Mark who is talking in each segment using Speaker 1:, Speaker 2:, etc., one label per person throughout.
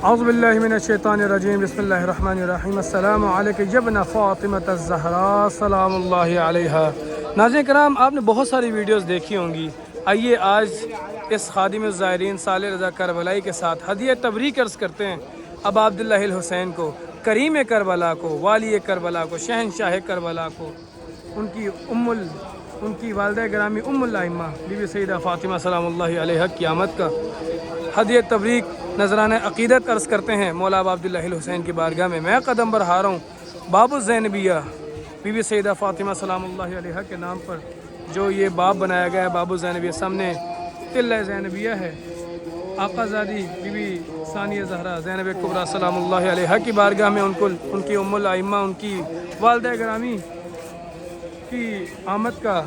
Speaker 1: اعوذ باللہ من الشیطان الرجیم بسم اللہ الرحمن الرحیم السلام علیکم ابن فاطمۃ الزہراء سلام اللہ علیہا۔ ناظرین کرام، آپ نے بہت ساری ویڈیوز دیکھی ہوں گی۔ آئیے آج اس خادم الزائرین صالح رضا کربلائی کے ساتھ ہدیہ تبریک عرض کرتے ہیں ابا عبداللہ الحسین کو، کریم کربلا کو، والی کربلا کو، شہنشاہ کربلا کو، ان کی والدہ گرامی ام الائمہ بی بی سیدہ فاطمہ سلام اللہ علیہا کی آمد کا ہدیہ تبریک نذرانہ عقیدت عرض کرتے ہیں مولا ابا عبداللہ الحسین کی بارگاہ میں۔ میں قدم برہا رہا ہوں باب الزینبیہ بی بی سیدہ فاطمہ سلام اللہ علیہا کے نام پر جو یہ باب بنایا گیا ہے، باب الزینبیہ، سامنے تلہ زینبیہ ہے، آقا زادی بی بی ثانیہ زہرا زینب کبریٰ سلام اللہ علیہا کی بارگاہ میں ان کی ام الائمہ، ان کی والدہ گرامی کی آمد کا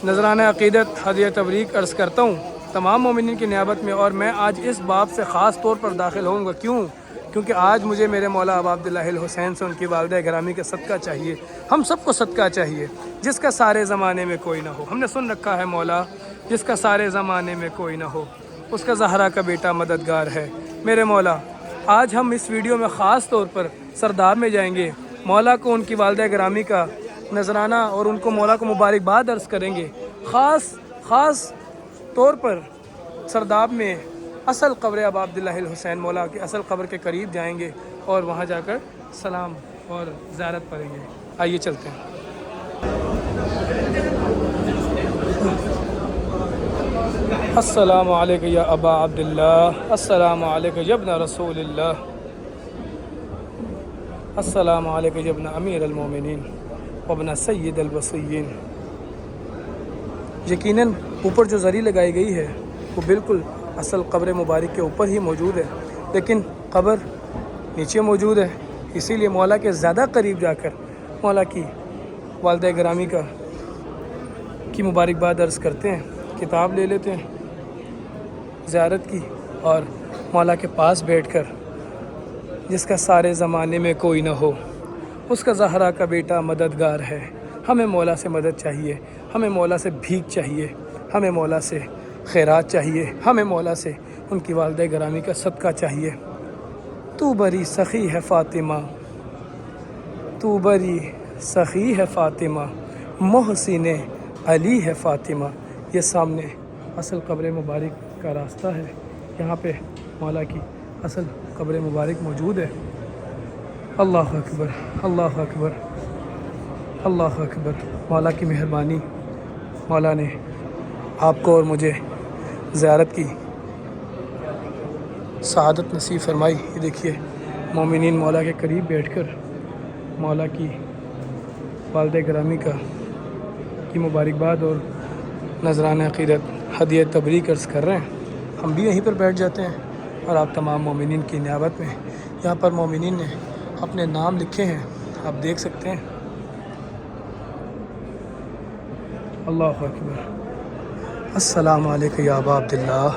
Speaker 1: نذرانہ عقیدت ہدیہ تبریک عرض کرتا ہوں تمام مومنین کی نیابت میں۔ اور میں آج اس باب سے خاص طور پر داخل ہوں گا، کیونکہ آج مجھے میرے مولا ابا عبداللہ الحسین سے ان کی والدہ گرامی کا صدقہ چاہیے۔ ہم سب کو صدقہ چاہیے جس کا سارے زمانے میں کوئی نہ ہو۔ ہم نے سن رکھا ہے مولا جس کا سارے زمانے میں کوئی نہ ہو، اس کا زہرا کا بیٹا مددگار ہے۔ میرے مولا، آج ہم اس ویڈیو میں خاص طور پر سرداب میں جائیں گے، مولا کو ان کی والدہ گرامی کا نذرانہ اور ان کو مولا کو مبارکباد عرض کریں گے۔ خاص طور پر سرداب میں اصل قبر ابا عبداللہ الحسین مولا کی اصل قبر کے قریب جائیں گے اور وہاں جا کر سلام اور زیارت پڑھیں گے۔ آئیے چلتے ہیں۔ السلام علیکم یا ابا عبداللہ، السلام علیکم یا ابن رسول اللہ، السلام علیکم یا ابن امیر المومنین وابن سید الوصیین۔ یقیناً اوپر جو زری لگائی گئی ہے وہ بالکل اصل قبر مبارک کے اوپر ہی موجود ہے، لیکن قبر نیچے موجود ہے، اسی لیے مولا کے زیادہ قریب جا کر مولا کی والدہ گرامی کی مبارکباد عرض کرتے ہیں، کتاب لے لیتے ہیں زیارت کی اور مولا کے پاس بیٹھ کر جس کا سارے زمانے میں کوئی نہ ہو، اس کا زہرا کا بیٹا مددگار ہے۔ ہمیں مولا سے مدد چاہیے، ہمیں مولا سے بھیک چاہیے، ہمیں مولا سے خیرات چاہیے، ہمیں مولا سے ان کی والدہ گرامی کا صدقہ چاہیے۔ تو بری سخی ہے فاطمہ، تو بری سخی ہے فاطمہ، محسن علی ہے فاطمہ۔ یہ سامنے اصل قبر مبارک کا راستہ ہے، یہاں پہ مولا کی اصل قبر مبارک موجود ہے۔ اللہ اکبر، اللہ اکبر، اللہ اکبر۔ مولا کی مہربانی، مولا نے آپ کو اور مجھے زیارت کی سعادت نصیب فرمائی۔ یہ دیکھیے مومنین مولا کے قریب بیٹھ کر مولا کی والدہ گرامی کی مبارکباد اور نذرانہ عقیدت ہدیہ تبریک عرض کر رہے ہیں۔ ہم بھی یہیں پر بیٹھ جاتے ہیں اور آپ تمام مومنین کی نیابت میں، یہاں پر مومنین نے اپنے نام لکھے ہیں، آپ دیکھ سکتے ہیں۔ اللہ اکبر۔ السلام علیکم یا ابا عبداللہ،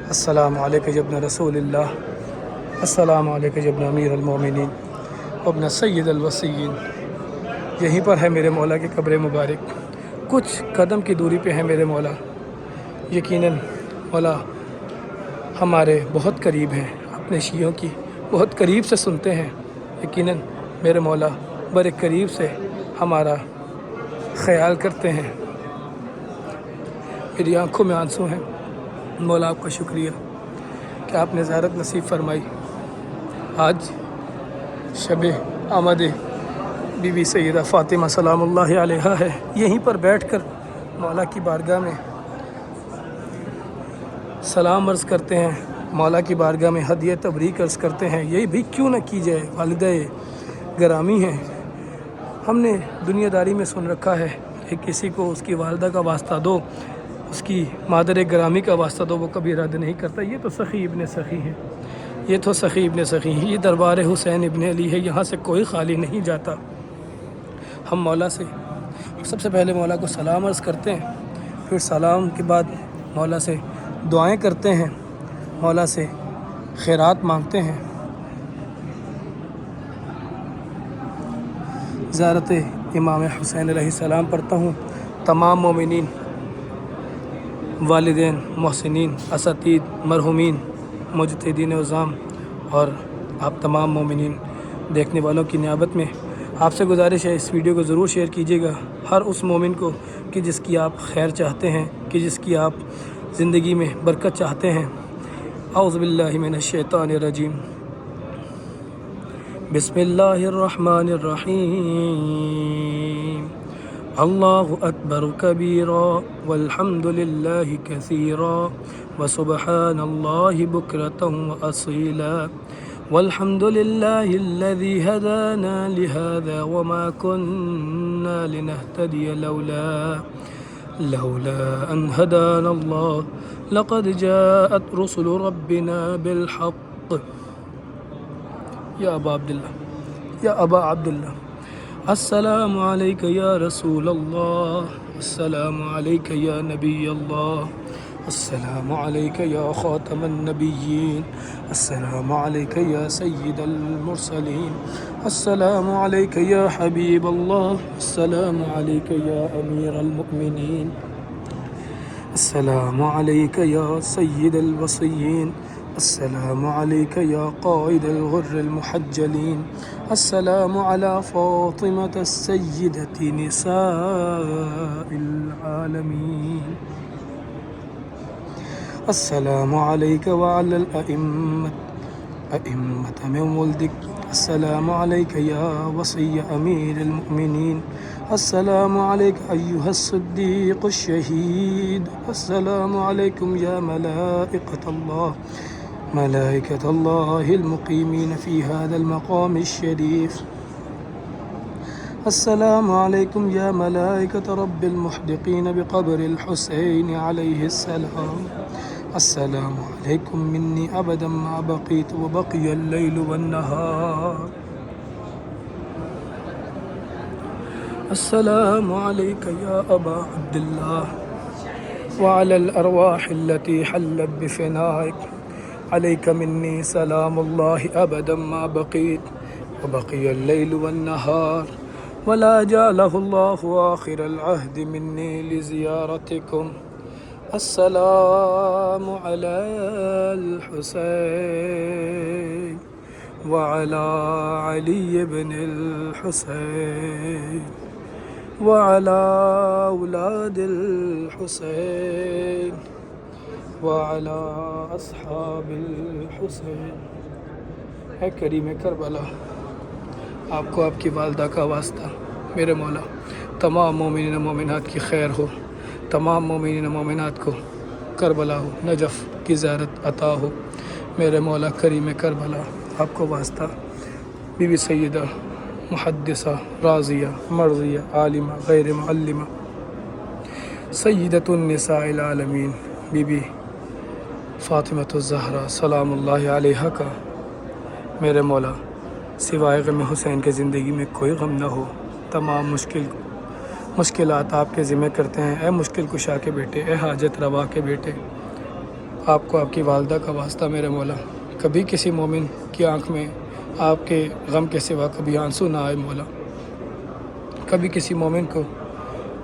Speaker 1: السلام علیکم یا ابن رسول اللہ، السلام علیکم یا ابن امیر المومنین وابن سید الوصیین۔ یہیں پر ہے میرے مولا کی قبر مبارک، کچھ قدم کی دوری پہ ہے میرے مولا۔ یقیناً مولا ہمارے بہت قریب ہیں، اپنے شیعوں کی بہت قریب سے سنتے ہیں۔ یقیناً میرے مولا بڑے قریب سے ہمارا خیال کرتے ہیں۔ میری آنکھوں میں آنسو ہیں۔ مولا آپ کا شکریہ کہ آپ نے زیارت نصیب فرمائی۔ آج شب آمد بی بی سیدہ فاطمہ سلام اللہ علیہا ہے، یہیں پر بیٹھ کر مولا کی بارگاہ میں سلام عرض کرتے ہیں، مولا کی بارگاہ میں ہدیہ تبریک عرض کرتے ہیں۔ یہی بھی کیوں نہ کی جائے، والدہ گرامی ہیں۔ ہم نے دنیا داری میں سن رکھا ہے کہ کسی کو اس کی والدہ کا واسطہ دو، اس کی مادر گرامی کا واسطہ دو، وہ کبھی رد نہیں کرتا۔ یہ تو سخی ابن سخی ہے، یہ تو سخی ابن سخی ہے، یہ دربار حسین ابن علی ہے، یہاں سے کوئی خالی نہیں جاتا۔ ہم مولا سے سب سے پہلے مولا کو سلام عرض کرتے ہیں، پھر سلام کے بعد مولا سے دعائیں کرتے ہیں، مولا سے خیرات مانگتے ہیں۔ زیارت امام حسین علیہ السلام پڑھتا ہوں۔ تمام مومنین، والدین، محسنین، اساتید، مرحومین، مجتہدین عظام اور آپ تمام مومنین دیکھنے والوں کی نیابت میں آپ سے گزارش ہے اس ویڈیو کو ضرور شیئر کیجیے گا ہر اس مومن کو کہ جس کی آپ خیر چاہتے ہیں، کہ جس کی آپ زندگی میں برکت چاہتے ہیں۔ اعوذ باللہ من الشیطان الرجیم، بسم اللہ الرحمن الرحیم، اللہ اکبر کبیرا والحمد للہ کثیرا وسبحان اللہ بکرۃ واصیلا والحمد للہ الذی ہدانا لہذا وما كنا لنہتدی لولا ان ہدانا اللہ لقد جاءت رسل ربنا بالحق۔ یا ابا عبداللہ السلام علیک یا رسول اللہ، السلام علیک یا نبی اللہ، السلام علیک یا خاتم النبیین، السلام علیک یا سید المرسلین، السلام علیک یا حبیب اللہ، السلام علیک یا امیر المؤمنین، السلام علیک یا سید الوصیین، السلام علیک یا قائد الغر المحجلین، السلام علی فاطمة السیدة نساء العالمین، السلام علیک وعلی الأئمة من ولدک، السلام علیک یا وصی امیر المؤمنین، السلام علیک ایہا الصدیق الشہید، السلام علیکم یا ملائکة اللہ المقیمین فی هذا المقام الشریف، السلام علیکم یا ملائکة رب المحدقین بقبر الحسین علیہ السلام، السلام علیکم منی ابدا ما بقیت وبقی اللیل والنہار، السلام علیک یا ابا عبداللہ وعلی الارواح التي حلت بفنائک، علیک منی سلام اللہ ابدا ما بقیت وبقی اللیل والنہار، ولا جعلہ اللہ آخر العہد منی لزیارتکم، السلام علی الحسین وعلی علی بن الحسین وعلی اولاد الحسین وعلی اصحاب الحسین۔ اے کریم کربلا، آپ کو آپ کی والدہ کا واسطہ میرے مولا تمام مومنین و مومنات کی خیر ہو، تمام مومنین و مومنات کو کربلا ہو، نجف کی زیارت عطا ہو، میرے مولا کریم کربلا، آپ کو واسطہ بی بی سیدہ محدثہ راضیہ مرضیہ عالمہ غیر معلمہ سیدۃ النساء العالمین بی بی فاطمۃ الزہرا سلام اللہ علیہا کا میرے مولا سوائے غم حسین کے زندگی میں کوئی غم نہ ہو، تمام مشکلات آپ کے ذمہ کرتے ہیں۔ اے مشکل کشا کے بیٹے، اے حاجت روا کے بیٹے، آپ کو آپ کی والدہ کا واسطہ میرے مولا کبھی کسی مومن کی آنکھ میں آپ کے غم کے سوا کبھی آنسو نہ آئے مولا، کبھی کسی مومن کو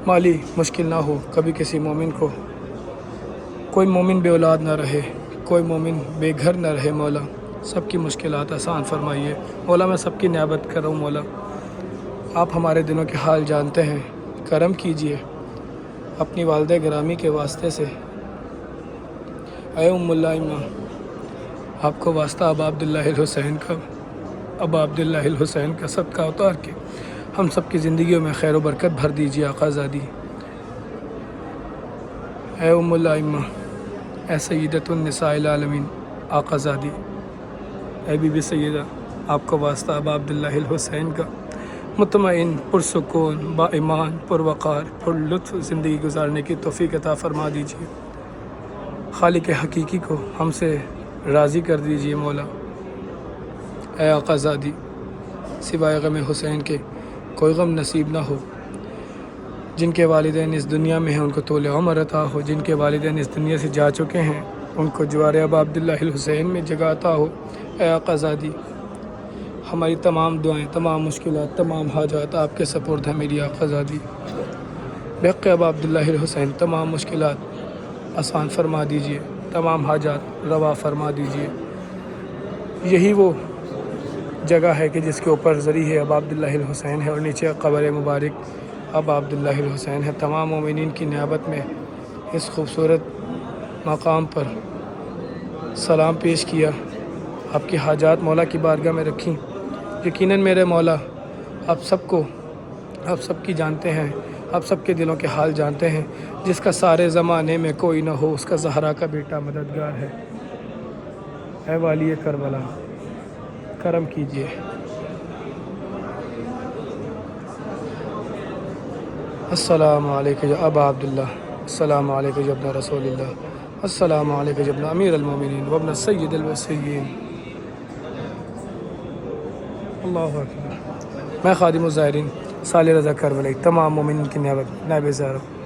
Speaker 1: مالی مشکل نہ ہو، کبھی کسی مومن کو کوئی مومن بے اولاد نہ رہے، کوئی مومن بے گھر نہ رہے مولا، سب کی مشکلات آسان فرمائیے مولا، میں سب کی نیابت کر رہا ہوں مولا، آپ ہمارے دلوں کے حال جانتے ہیں، کرم کیجئے اپنی والدہ گرامی کے واسطے سے۔ اے ام الائمہ، آپ کو واسطہ ابا عبداللہ الحسین کا صدقہ اتار کے ہم سب کی زندگیوں میں خیر و برکت بھر دیجیے آقا زادی۔ اے ام الائمہ، اے سیدۃ النساء العالمین آقا زادی، اے بی بی سیدہ، آپ کو واسطہ ابا عبداللہ الحسین کا مطمئن پرسکون با ایمان پروقار پر لطف زندگی گزارنے کی توفیق عطا فرما دیجیے، خالق حقیقی کو ہم سے راضی کر دیجیے مولا۔ اے آقا زادی، سوائے غم حسین کے کوئی غم نصیب نہ ہو، جن کے والدین اس دنیا میں ہیں ان کو طول عمر عطا ہو، جن کے والدین اس دنیا سے جا چکے ہیں ان کو جوار ابا عبداللہ الحسین میں جگہ عطا ہو۔ اے آقا زادی، ہماری تمام دعائیں، تمام مشکلات، تمام حاجات آپ کے سپرد ہیں میری آقا زادی۔ بحق ابا عبداللہ الحسین تمام مشکلات آسان فرما دیجیے، تمام حاجات روا فرما دیجیے۔ یہی وہ جگہ ہے کہ جس کے اوپر ذریح ابا عبداللہ الحسین ہے اور نیچے قبر مبارک ابا عبداللہ الحسین ہے۔ تمام مومنین کی نیابت میں اس خوبصورت مقام پر سلام پیش کیا، آپ کی حاجات مولا کی بارگاہ میں رکھیں۔ یقیناً میرے مولا آپ سب کی جانتے ہیں، آپ سب کے دلوں کے حال جانتے ہیں۔ جس کا سارے زمانے میں کوئی نہ ہو، اس کا زہرا کا بیٹا مددگار ہے۔ اے والی کربلا کرم کیجیے۔ السلام علیکم یا ابا عبداللہ، السلام علیکم یا ابن رسول اللہ، السلام علیکم یا ابن امیر المومنین وابن سید الوصیین۔ اللہ اکبر۔ میں خادم الزائرین صالح رضا کربلائی تمام مومنین کی نائب زیارت